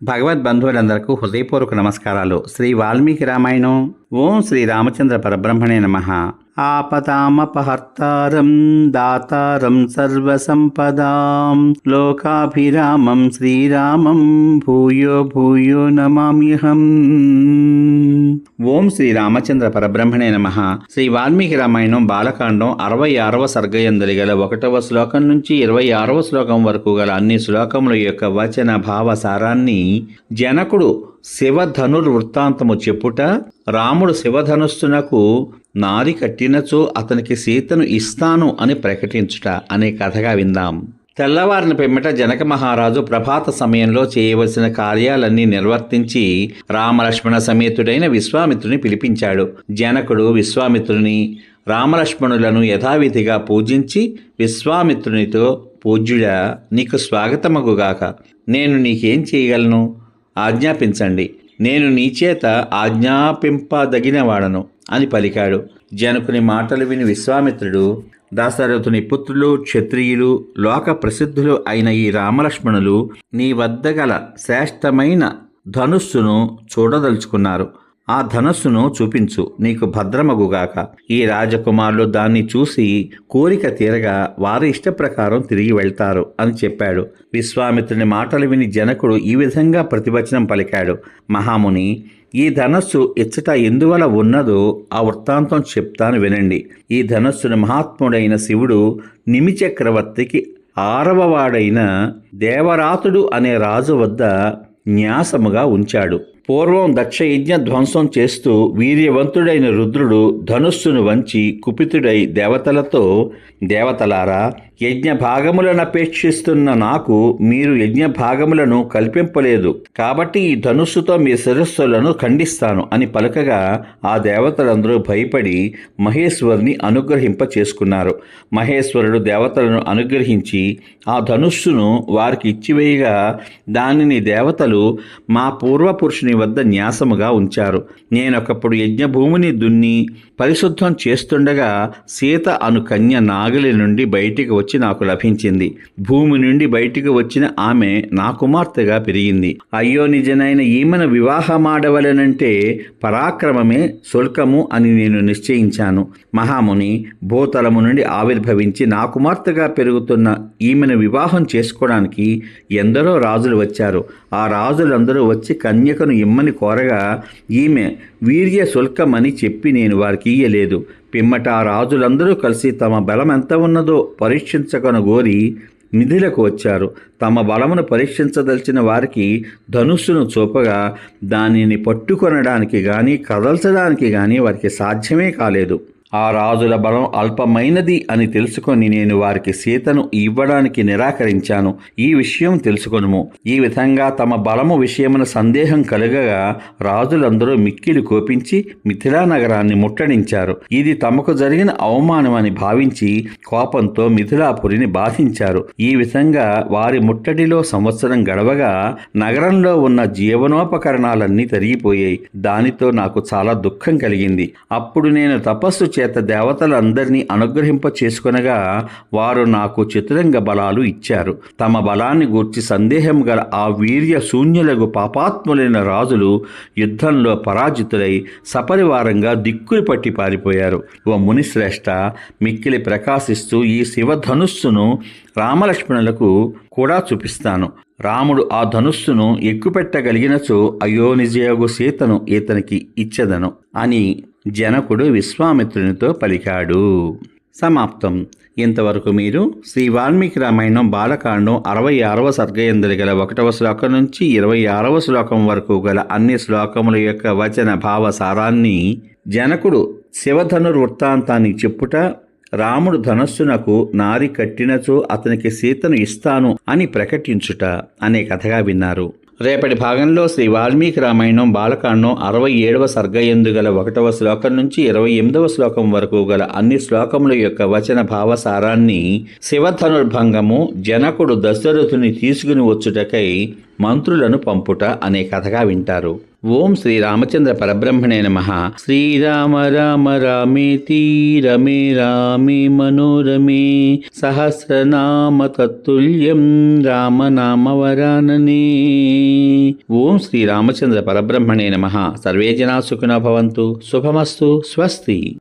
భగవద్బంధువులందరకు హృదయపూర్వక నమస్కారాలు. శ్రీ వాల్మీకి రామాయణం. ఓం శ్రీ రామచంద్ర పరబ్రహ్మణే నమః. ఆపదామపహర్తారం దాతారం సర్వసంపదాం లోకాభిరామం శ్రీరామం భూయో భూయో నమామ్యహం. ఓం శ్రీ రామచంద్ర పరబ్రహ్మణే నమః. శ్రీ వాల్మీకి రామాయణం బాలకాండం 66వ సర్గయందలి గల 1వ శ్లోకం నుంచి 26వ శ్లోకం వరకు గల అన్ని శ్లోకముల యొక్క వచన భావ సారాన్ని జనకుడు శివధనుర్వృత్తాంతము చెప్పుట, రాముడు శివధనుస్సునకు నారి కట్టినచో అతనికి సీతను ఇస్తాను అని ప్రకటించుట అనే కథగా విందాం. తెల్లవారిన పిమ్మట జనక మహారాజు ప్రభాత సమయంలో చేయవలసిన కార్యాలన్నీ నిర్వర్తించి రామలక్ష్మణ సమేతుడైన విశ్వామిత్రుని పిలిపించాడు. జనకుడు విశ్వామిత్రుని రామలక్ష్మణులను యథావిధిగా పూజించి విశ్వామిత్రునితో, పూజ్యుడా, నీకు స్వాగతమగుగాక. నేను నీకేం చేయగలను? ఆజ్ఞాపించండి. నేను నీచేత ఆజ్ఞాపింపదగినవాడను అని పలికాడు. జనకుని మాటలు విని విశ్వామిత్రుడు, దశరథుని పుత్రులు, క్షత్రియులు, లోక ప్రసిద్ధులు అయిన ఈ రామలక్ష్మణులు నీ వద్ద గల శ్రేష్టమైన ధనుస్సును చూడదలుచుకున్నారు. ఆ ధనుస్సును చూపించు, నీకు భద్రమగుగాక. ఈ రాజకుమారులు దాన్ని చూసి కోరిక తీరగా వారి ఇష్ట ప్రకారం తిరిగి వెళ్తారు అని చెప్పాడు. విశ్వామిత్రుని మాటలు విని జనకుడు ఈ విధంగా ప్రతివచనం పలికాడు. మహాముని, ఈ ధనస్సు ఇచ్చట ఎందువల్ల ఉన్నదో ఆ వృత్తాంతం చెప్తాను వినండి. ఈ ధనస్సును మహాత్ముడైన శివుడు నిమిచక్రవర్తికి 6వ వాడైన దేవరాతుడు అనే రాజు వద్ద న్యాసముగా ఉంచాడు. పూర్వం దక్షయజ్ఞ ధ్వంసం చేస్తూ వీర్యవంతుడైన రుద్రుడు ధనుస్సును వంచి కుపితుడై దేవతలతో, దేవతలారా, యజ్ఞ భాగములను అపేక్షిస్తున్న నాకు మీరు యజ్ఞ భాగములను కల్పింపలేదు, కాబట్టి ఈ ధనుస్సుతో మీ శిరస్సులను ఖండిస్తాను అని పలకగా ఆ దేవతలందరూ భయపడి మహేశ్వరుని అనుగ్రహింప చేసుకున్నారు. మహేశ్వరుడు దేవతలను అనుగ్రహించి ఆ ధనుస్సును వారికి ఇచ్చివేయగా దానిని దేవతలు మా పూర్వపురుషుని వద్ద న్యాసముగా ఉంచారు. నేనొకప్పుడు యజ్ఞభూమిని దున్ని పరిశుద్ధం చేస్తుండగా సీత అను కన్య నాగలి నుండి బయటికి వచ్చి నాకు లభించింది. భూమి నుండి బయటికి వచ్చిన ఆమె నా కుమార్తెగా పెరిగింది. అయ్యో, నిజనైన ఈమెను వివాహమాడవలనంటే పరాక్రమమే శుల్కము అని నేను నిశ్చయించాను. మహాముని, భూతలము నుండి ఆవిర్భవించి నా కుమార్తెగా పెరుగుతున్న ఈమెను వివాహం చేసుకోవడానికి ఎందరో రాజులు వచ్చారు. ఆ రాజులందరూ వచ్చి కన్యకను ఇమ్మని కోరగా ఈమె వీర్య శుల్కమని చెప్పి నేను వారికి ఇయ్యలేదు. పిమ్మట ఆ రాజులందరూ కలిసి తమ బలం ఎంత ఉన్నదో పరీక్షించకనగోరి మిథిలకు వచ్చారు. తమ బలమును పరీక్షించదలిచిన వారికి ధనుస్సును చూపగా దానిని పట్టుకొనడానికి గాని కదల్చడానికి గాని వారికి సాధ్యమే కాలేదు. ఆ రాజుల బలం అల్పమైనది అని తెలుసుకొని నేను వారికి సీతను ఇవ్వడానికి నిరాకరించాను. ఈ విషయం తెలుసుకొనుము. ఈ విధంగా తమ బలము విషయమున సందేహం కలుగగా రాజులందరూ మిక్కిలి కోపించి మిథిలా నగరాన్ని ముట్టడించారు. ఇది తమకు జరిగిన అవమానమని భావించి కోపంతో మిథిలాపురిని బాధించారు. ఈ విధంగా వారి ముట్టడిలో సంవత్సరం గడవగా నగరంలో ఉన్న జీవనోపకరణాలన్నీ తరిగిపోయాయి. దానితో నాకు చాలా దుఃఖం కలిగింది. అప్పుడు నేను తపస్సు చేత దేవతలందరినీ అనుగ్రహింప చేసుకొనగా వారు నాకు చతురంగ బలాలు ఇచ్చారు. తమ బలాన్ని గూర్చి సందేహం గల ఆ వీర్య శూన్యులకు పాపాత్ములైన రాజులు యుద్ధంలో పరాజితులై సపరివారంగా దిక్కులు పట్టి పారిపోయారు. ఓ మునిశ్రేష్ఠ, మిక్కిలి ప్రకాశిస్తూ ఈ శివధనుస్సును రామలక్ష్మణులకు కూడా చూపిస్తాను. రాముడు ఆ ధనుస్సును ఎక్కుపెట్టగలిగినచో అయోనిజయగు సీతను ఇతనికి ఇచ్చెదను అని జనకుడు విశ్వామిత్రునితో పలికాడు. సమాప్తం. ఇంతవరకు మీరు శ్రీ వాల్మీకి రామాయణం బాలకాండం 66వ సర్గయందలి గల 1వ శ్లోకం నుంచి 26వ శ్లోకం వరకు గల అన్ని శ్లోకముల యొక్క వచన భావ సారాన్ని, జనకుడు శివధనుర్వృత్తాంతాన్ని చెప్పుట, రాముడు ధనస్సునకు నారి కట్టినచో అతనికి సీతను ఇస్తాను అని ప్రకటించుట అనే కథగా విన్నారు. రేపటి భాగంలో శ్రీ వాల్మీకి రామాయణం బాలకాండం 67వ సర్గయందు గల 1వ శ్లోకం నుంచి 28వ శ్లోకం వరకు గల అన్ని శ్లోకముల యొక్క వచన భావసారాన్ని, శివధనుర్భంగము, జనకుడు దశరథుని తీసుకుని వచ్చుటకై మంత్రులను పంపుట అనే కథగా వింటారు. ఓం శ్రీ రామచంద్ర పరబ్రహ్మణే నమః. శ్రీరామ రామ రామేతి రమే రామే మనోరమే సహస్రనామ తత్తుల్యం రామనామ వరాననే. ఓం శ్రీ రామచంద్ర పరబ్రహ్మణే నమః. సర్వే జనా సుఖినో భవంతు. శుభమస్తు. స్వస్తి.